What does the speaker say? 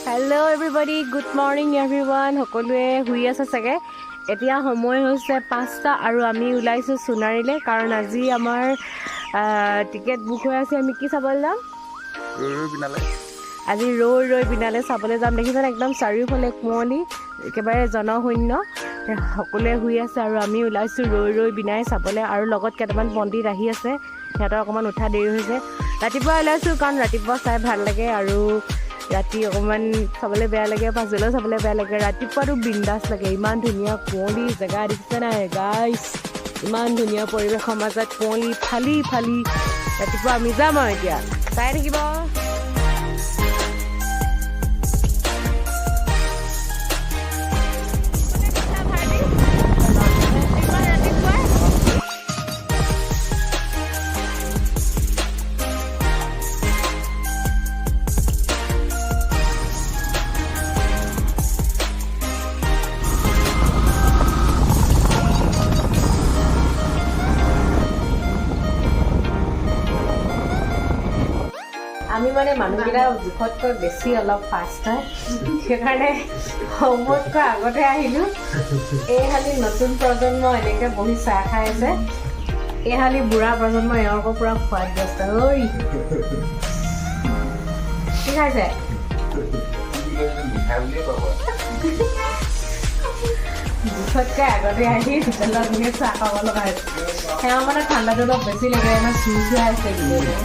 Hello everybody, good morning everyone. সকলোৱে শুই আছে চাগে। এতিয়া সময় হৈছে 5টা আৰু আমি ওলাইছো সোনাৰীলে কাৰণ আজি আমাৰ টিকেট বুক হৈ আছে। আমি কি চাবলৈ যাম? ৰৈ বিনালে। আজি ৰৈ বিনালে চাবলৈ যাম। দেখিছেনে একদম চাৰিওফালে কুঁৱলী, একেবাৰে জনশূন্য, সকলোৱে শুই আছে আৰু আমি ওলাইছো ৰৈ বিনাই চাবলৈ। আৰু লগত কেইটামান পণ্ডিত আহি আছে, সিহঁতৰ অকণমান উঠা দেৰি হৈছে। ৰাতিপুৱা ওলাইছো কাৰণ ৰাতিপুৱা চাই ভাল লাগে আৰু ৰাতি অকণমান চাবলৈ বেয়া লাগে, পাছবেলাও চাবলৈ বেয়া লাগে। ৰাতিপুৱাটো বিন্দাছ লাগে, ইমান ধুনীয়া কুঁৱলী জেগা দেখিছে নাই গাইছ, ইমান ধুনীয়া পৰিৱেশৰ মাজত কুঁৱলী ফালি ৰাতিপুৱা আমি যাম আৰু এতিয়া চাই থাকিব। আমি মানে মানুহকেইটা জোখতকৈ বেছি অলপ ফাষ্ট হয়, সেইকাৰণে সময়তকৈ আগতে আহিলোঁ। এইহালি নতুন প্ৰজন্ম এনেকৈ বহি চাহ খাই আছে, এইহালি বুঢ়া প্ৰজন্ম এওঁকো পূৰা খোৱাত ব্যস্ত। ঐ কি খাইছে? জোখতকৈ আগতে আহি হোটেলত বহি চাহ খাব লগা হৈছে। সেয়া মানে ঠাণ্ডাটো অলপ বেছি লাগে ন, চুই আছে গোটেই।